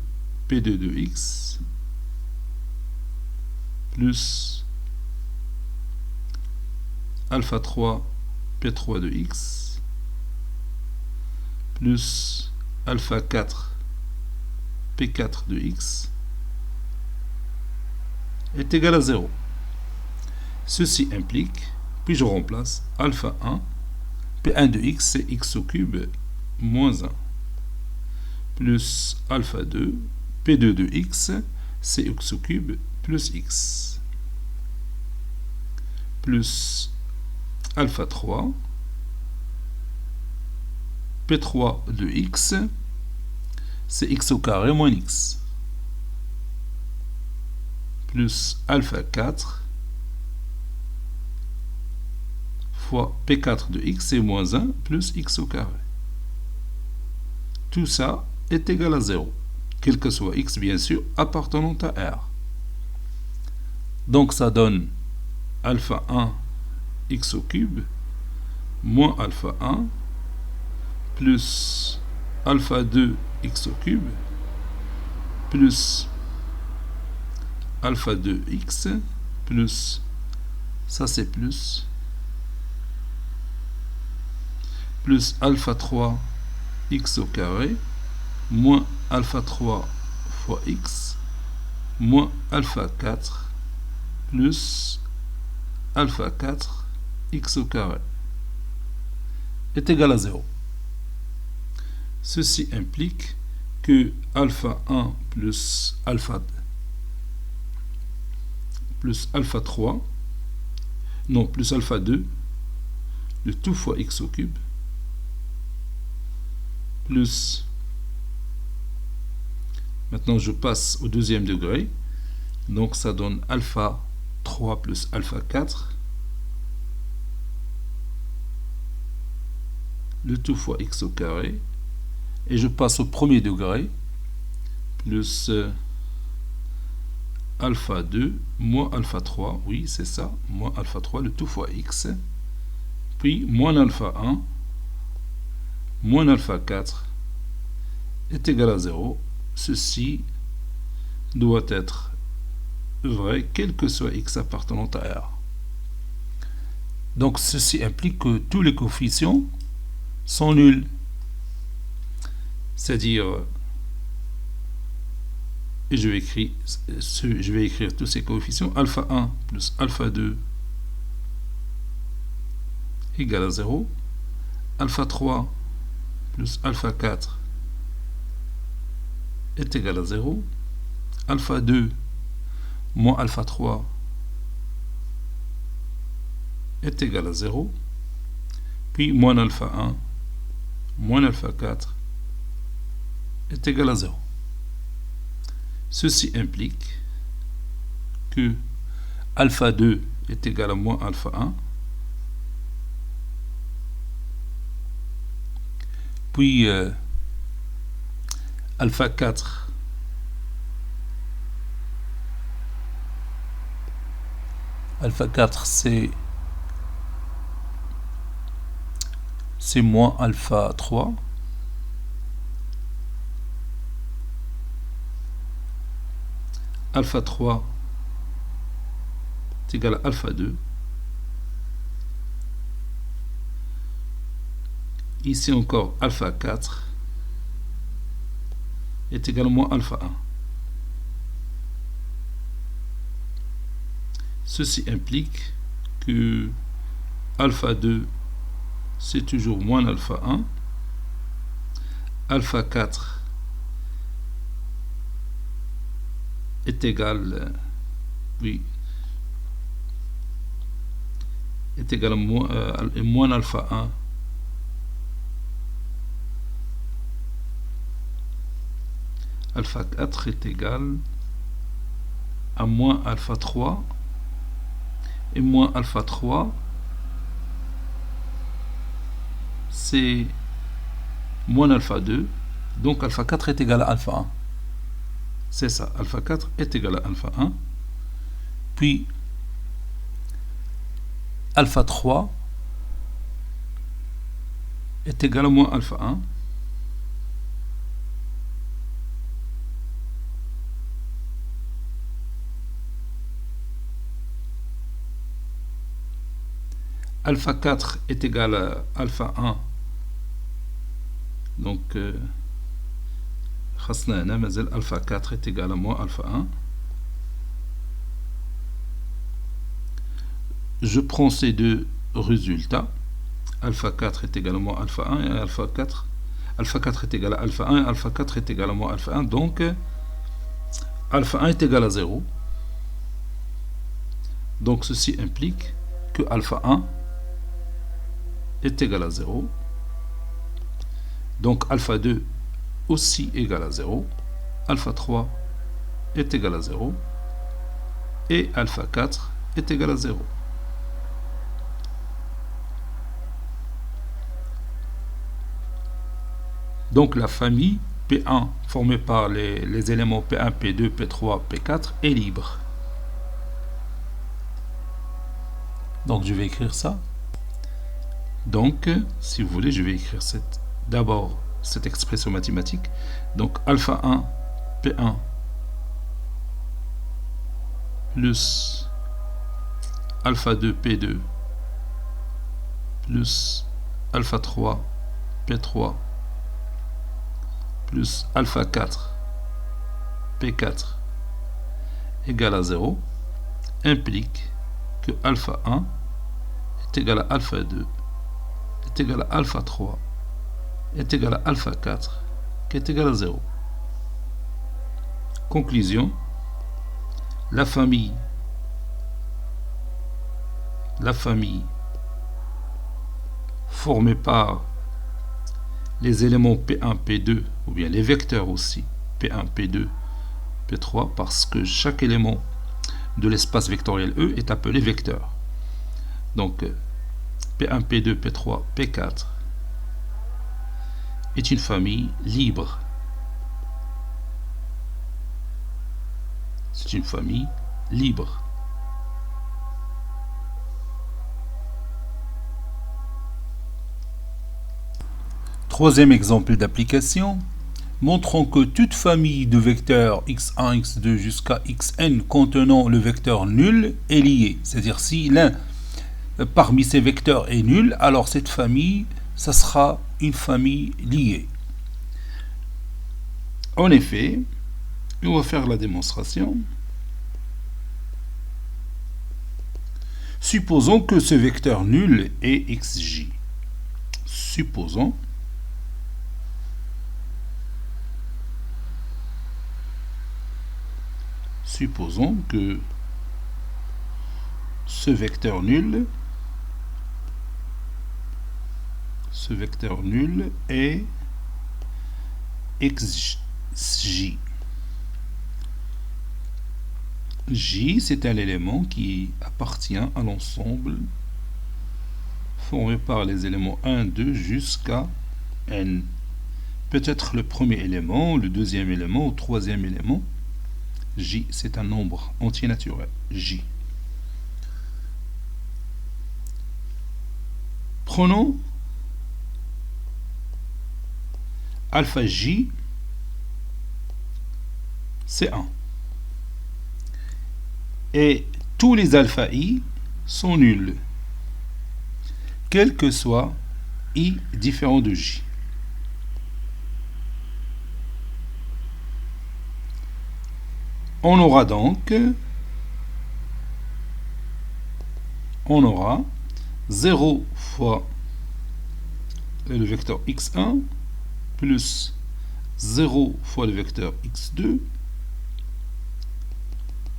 P2 de x plus alpha 3 P3 de x plus alpha 4 P4 de x est égal à 0. Ceci implique, puis je remplace alpha 1, P1 de x c'est x au cube moins 1, plus alpha 2, P2 de x c'est x au cube plus x, plus alpha 3, P3 de x c'est x au carré moins x, plus alpha 4 fois P4 de x c'est moins 1 plus x au carré. Tout ça est égal à 0, quel que soit x bien sûr appartenant à R. Donc ça donne alpha 1 x au cube moins alpha 1 plus alpha 2 x au cube plus alpha 2x plus, ça c'est plus alpha 3 x au carré moins alpha 3 fois x moins alpha 4 plus alpha 4 x au carré est égal à 0. Ceci implique que alpha 1 plus alpha 3, non, plus alpha 2, de tout fois x au cube, plus, maintenant je passe au deuxième degré, donc ça donne alpha 3 plus alpha 4, le tout fois x au carré, et je passe au premier degré, plus alpha 2 moins alpha 3, oui c'est ça, moins alpha 3, le tout fois x, puis moins alpha 1, moins alpha 4 est égal à 0. Ceci doit être vrai, quel que soit x appartenant à R. Donc ceci implique que tous les coefficients sont nuls. C'est-à-dire, et je vais écrire tous ces coefficients, alpha 1 plus alpha 2 égale à 0, alpha 3 plus alpha 4 est égal à 0, alpha 2 moins alpha 3 est égal à 0, puis moins alpha 1 moins alpha 4 est égal à 0. Ceci implique que alpha 2 est égal à moins alpha 1, puis alpha 4 c'est moins alpha 3, alpha 3 est égal à alpha 2, ici encore alpha 4 est égal à moins alpha 1. Ceci implique que alpha 2 c'est toujours moins alpha 1, alpha 4 est égal, est égal à moins alpha 1, alpha 4 est égal à moins alpha 3, et moins alpha 3 c'est moins alpha 2, donc alpha 4 est égal à alpha 1. C'est ça, alpha 4 est égal à alpha 1, puis alpha 3 est égal à moins alpha 1, alpha 4 est égal à alpha 1, donc alpha 4 est égal à moins alpha 1. Je prends ces deux résultats, alpha 4 est égal à moins alpha 1 et alpha 4 est égal à alpha 1 et alpha 4 est égal à moins alpha 1, donc alpha 1 est égal à 0. Donc ceci implique que alpha 1 est égal à 0. Donc alpha 2 aussi égal à 0. Alpha 3 est égal à 0. Et alpha 4 est égal à 0. Donc la famille P1 formée par les éléments P1, P2, P3, P4 est libre. Donc je vais écrire ça. Donc, si vous voulez, je vais écrire d'abord cette expression mathématique. Donc, alpha 1, P1, plus alpha 2, P2, plus alpha 3, P3, plus alpha 4, P4, égale à 0, implique que alpha 1 est égal à alpha 2 est égal à alpha 3 est égal à alpha 4 qui est égal à 0. Conclusion, la famille formée par les éléments P1, P2, ou bien les vecteurs aussi, P1, P2, P3, parce que chaque élément de l'espace vectoriel E est appelé vecteur. Donc, P1, P2, P3, P4 est une famille libre. C'est une famille libre. Troisième exemple d'application. Montrons que toute famille de vecteurs x1, x2 jusqu'à xn contenant le vecteur nul est liée. C'est-à-dire si l'un parmi ces vecteurs est nul, alors cette famille, ça sera une famille liée. En effet, on va faire la démonstration. Supposons que ce vecteur nul est xj. Supposons que ce vecteur nul est xj. J, c'est un élément qui appartient à l'ensemble formé par les éléments 1, 2 jusqu'à n. Peut-être le premier élément, le deuxième élément, ou troisième élément. J, c'est un nombre entier naturel. J. Prenons alpha J, c'est 1. Et tous les alpha I sont nuls, quel que soit I différent de J. On aura donc 0 fois le vecteur x1 plus 0 fois le vecteur x2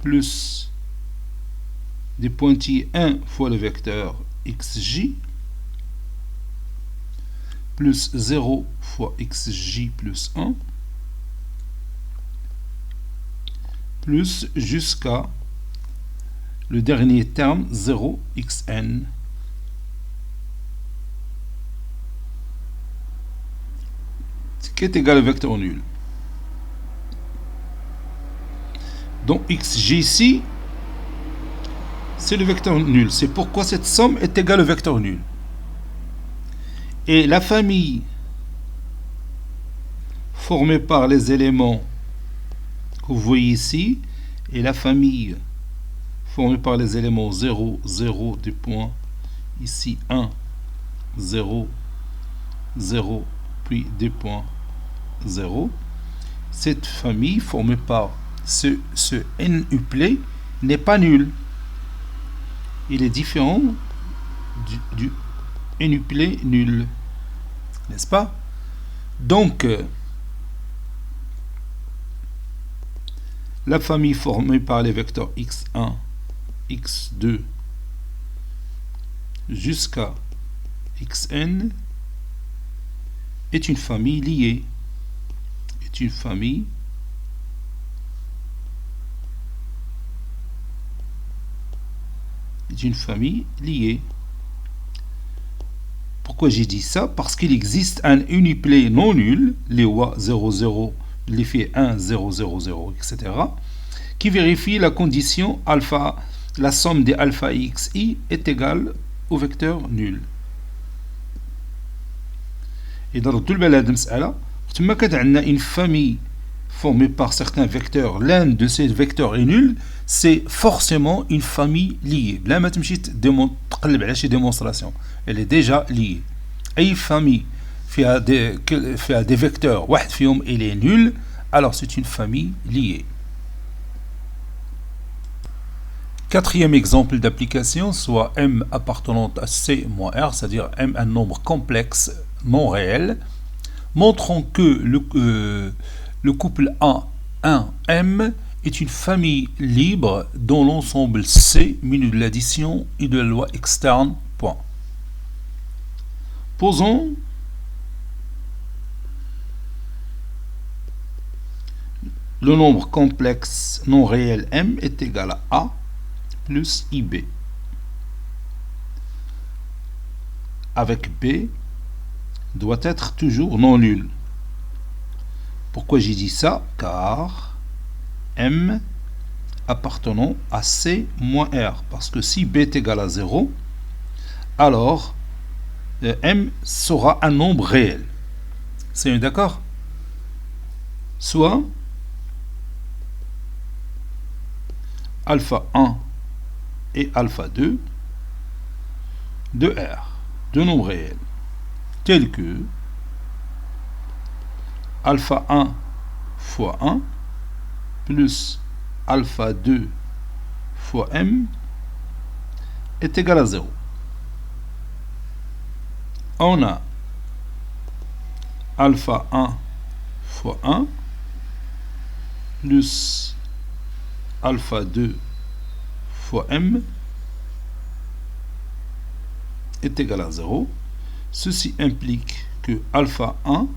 plus des pointillés 1 fois le vecteur xj plus 0 fois xj plus 1 plus jusqu'à le dernier terme 0xn qui est égal au vecteur nul. Donc xj ici, c'est le vecteur nul. C'est pourquoi cette somme est égale au vecteur nul. Et la famille formée par les éléments que vous voyez ici, et la famille formée par les éléments 0, 0, des points, ici 1, 0, 0, puis des points 0. Cette famille formée par ce n-uplet n'est pas nul. Il est différent du n-uplet nul. N'est-ce pas? Donc, la famille formée par les vecteurs x1, x2 jusqu'à xn est une famille liée. Est une famille liée. Pourquoi j'ai dit ça? Parce qu'il existe un uniplet non nul, les OA 0, 0, l'effet 1, 0, 0, 0, etc., qui vérifie la condition alpha, la somme des alpha xi est égale au vecteur nul. Et dans tout le balade مسألة تما كانت عندنا une famille formée par certains vecteurs, l'un de ces vecteurs est nul, c'est forcément une famille liée. Là ما تمشي تقلب على شي démonstration, elle est déjà liée. أي famille فيها des vecteurs واحد فيهم il est nul, alors c'est une famille liée. Quatrième exemple d'application, soit M appartenant à C moins R, c'est-à-dire M un nombre complexe non réel. Montrons que le couple A1M est une famille libre dont l'ensemble C muni de l'addition et de la loi externe. Point. Posons le nombre complexe non réel M est égal à A plus IB. Avec B doit être toujours non nul. Pourquoi j'ai dit ça? Car M appartenant à C moins R. Parce que si B est égal à 0, alors M sera un nombre réel. C'est d'accord? Soit alpha 1 et alpha 2 de R, deux nombres réels, tels que alpha 1 fois 1 plus alpha 2 fois M est égal à 0. On a alpha 1 fois 1 plus alpha 2 fois M est égal à 0. Ceci implique que alpha 1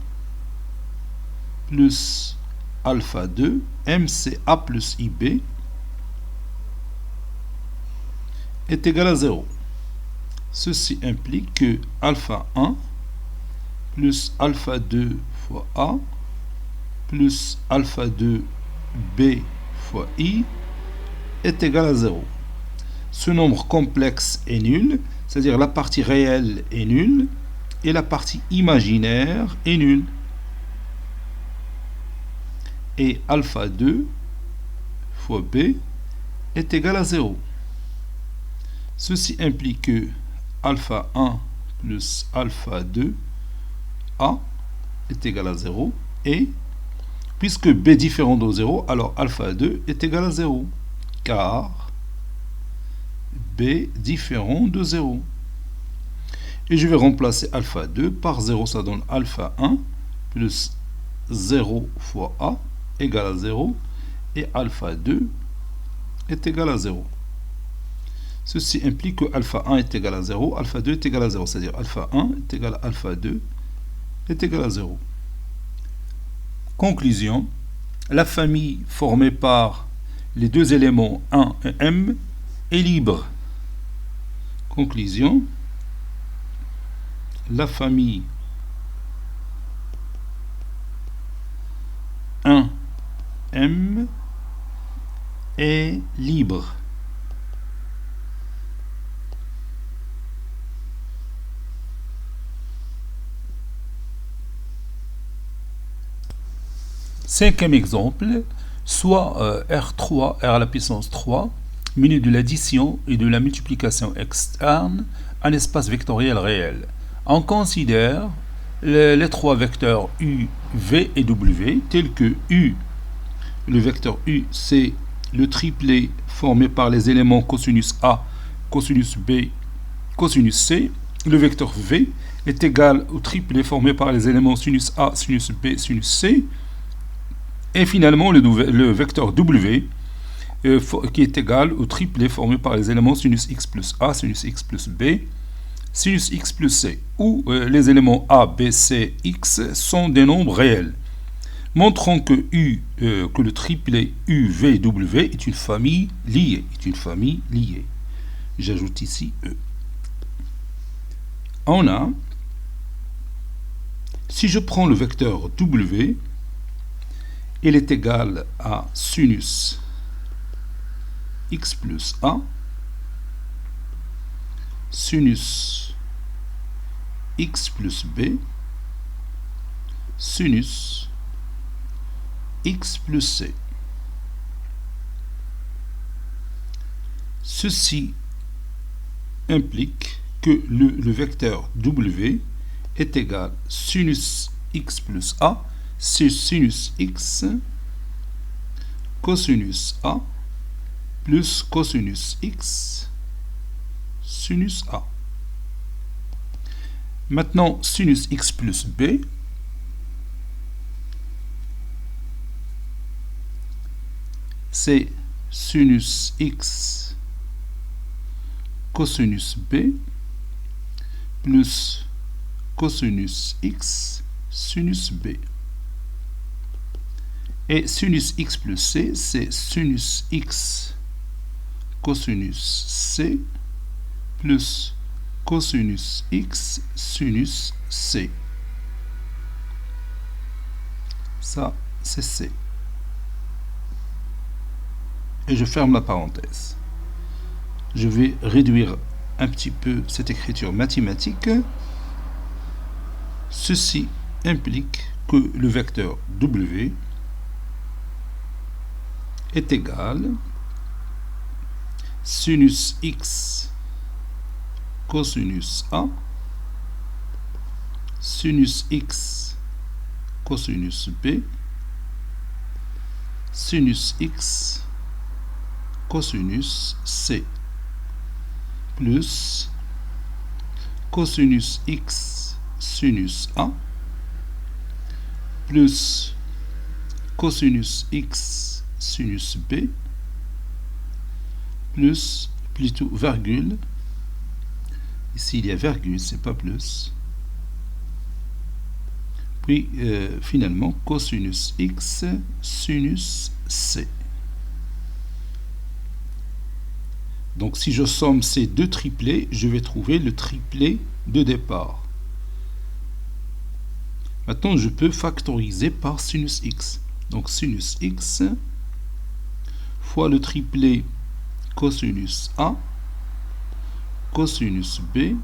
plus alpha 2, M c'est A plus IB, est égal à 0. Ceci implique que alpha 1 plus alpha 2 fois A plus alpha 2 B fois I est égal à 0. Ce nombre complexe est nul, c'est-à-dire la partie réelle est nulle et la partie imaginaire est nulle. Et alpha 2 fois B est égal à 0. Ceci implique que alpha 1 plus alpha 2 A est égal à 0 et puisque B est différent de 0, alors alpha 2 est égal à 0 car B différent de 0. Et je vais remplacer alpha 2 par 0, ça donne alpha 1 plus 0 fois A égale à 0 et alpha 2 est égal à 0. Ceci implique que alpha 1 est égal à 0, alpha 2 est égal à 0, c'est-à-dire alpha 1 est égal à alpha 2 est égal à 0. Conclusion, la famille formée par les deux éléments 1 et M est libre. Conclusion, la famille 1M est libre. Cinquième exemple, soit R3, R à la puissance 3, muni de l'addition et de la multiplication externe, un espace vectoriel réel. On considère les trois vecteurs U, V et W, tels que U, le vecteur U, c'est le triplet formé par les éléments cosinus A, cosinus B, cosinus C. Le vecteur V est égal au triplet formé par les éléments sinus A, sinus B, sinus C. Et finalement, le vecteur W, qui est égal au triplet formé par les éléments sinus x plus A, sinus x plus B, sinus x plus C, où les éléments A, B, C, x sont des nombres réels. Montrons que le triplet U, V, W est une famille liée. J'ajoute ici E. On a, si je prends le vecteur W, il est égal à sinus x plus A, sinus x plus B, sinus x plus C. Ceci implique que le vecteur W est égal à sinus x plus A, c'est sinus x, cosinus A, plus cosinus x sinus A. Maintenant, sinus x plus b, c'est sinus x cosinus b plus cosinus x sinus b. Et sinus x plus c, c'est sinus x cosinus c plus cosinus x sinus c. Ça, c'est c. Et je ferme la parenthèse. Je vais réduire un petit peu cette écriture mathématique. Ceci implique que le vecteur W est égal sinus x cosinus A sinus x cosinus B sinus x cosinus C plus cosinus x sinus A plus cosinus x sinus B plus, plutôt virgule, ici il y a virgule, c'est pas plus, puis finalement cosinus x sinus C. Donc si je somme ces deux triplés, je vais trouver le triplet de départ. Maintenant, je peux factoriser par sinus x. Donc sinus x fois le triplet cosinus A, cosinus B,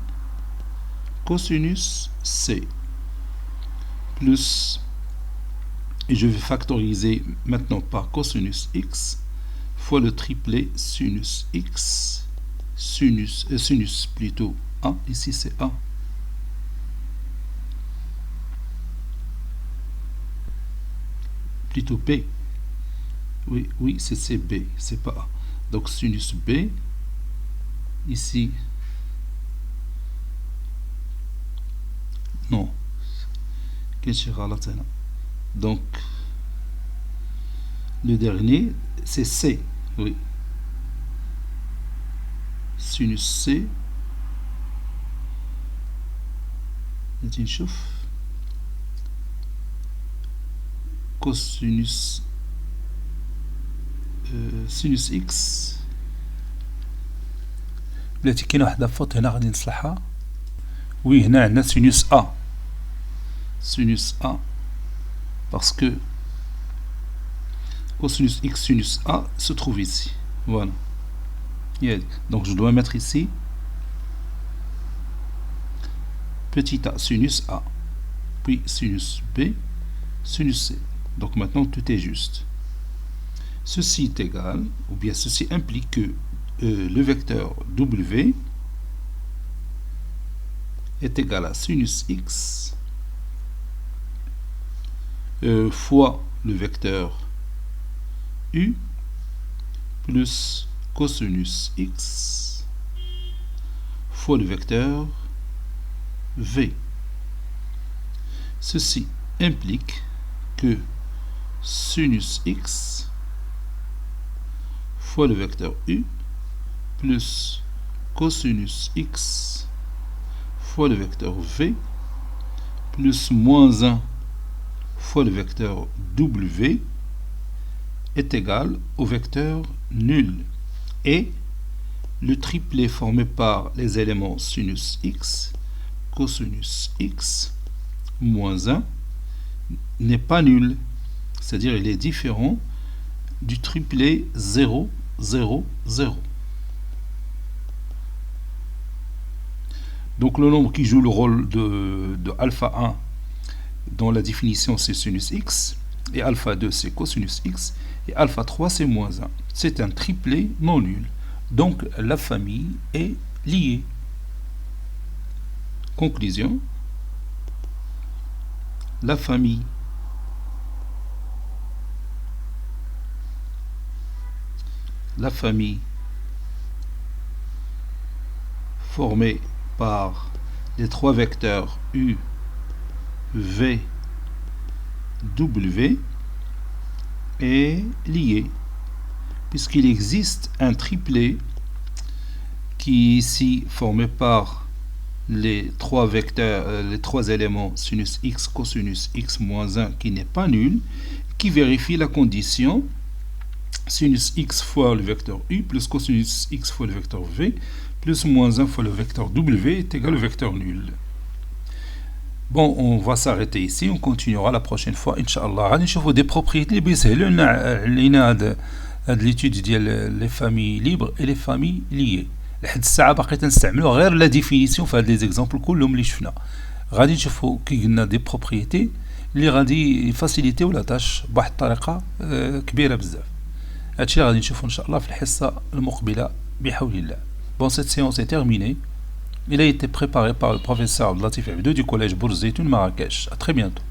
cosinus C, plus, et je vais factoriser maintenant par cosinus x, fois le triplet sinus x, sinus plutôt A, ici c'est A, plutôt B, oui c'est CB, c'est pas A, donc sinus B, ici, non, donc le dernier c'est C, oui, sinus C, cosinus sinus x. بلاتي كاين واحد لافوت هنا غادي نصلحها. وي هنا عندنا sinus A. Sinus A parce que cosinus x sinus A se trouve ici. Voilà. Donc je dois mettre ici petit a sinus A, puis sinus B, sinus C. Donc maintenant tout est juste. Ceci est égal, ou bien ceci implique que le vecteur W est égal à sinus x fois le vecteur U plus cosinus x fois le vecteur V. Ceci implique que sinus x fois le vecteur U plus cosinus x fois le vecteur V plus moins 1 fois le vecteur W est égal au vecteur nul. Et le triplet formé par les éléments sinus x, cosinus x, moins 1 n'est pas nul. C'est-à-dire il est différent du triplet 0, 0, 0. Donc le nombre qui joue le rôle de alpha 1 dans la définition c'est sinus x, et alpha 2 c'est cosinus x, et alpha 3 c'est moins 1. C'est un triplet non nul. Donc la famille est liée. Conclusion. La famille la famille formée par les trois vecteurs U, V, W est liée, puisqu'il existe un triplet qui est ici formé par les trois vecteurs, les trois éléments sinus x, cosinus x moins 1 qui n'est pas nul, qui vérifie la condition sinus x fois le vecteur u plus cosinus x fois le vecteur v plus moins 1 fois le vecteur w est égal au vecteur nul. Bon, on va s'arrêter ici, on continuera la prochaine fois, Inch'Allah. غادي نشوفوا des propriétés اللي بيسهلوا لنا هاد l'étude ديال les familles libres et les familles liées. لحد الساعة باقي تنستعملوا غير لا ديفينيسيون في هاد لي زيكزامبل كلهم اللي شفنا. غادي نشوفوا كي قلنا دي بروبريتي اللي غادي يفاسيليتيو لا تاش بواحد الطريقة كبيرة بزاف. هادشي اللي غادي نشوفوا إن شاء الله في الحصة المقبلة بحول الله. Bon, cette séance est terminée. Il a été préparé par le professeur Abdelatif Abdou du collège Bourz Zeytoun Marrakech. À très bientôt.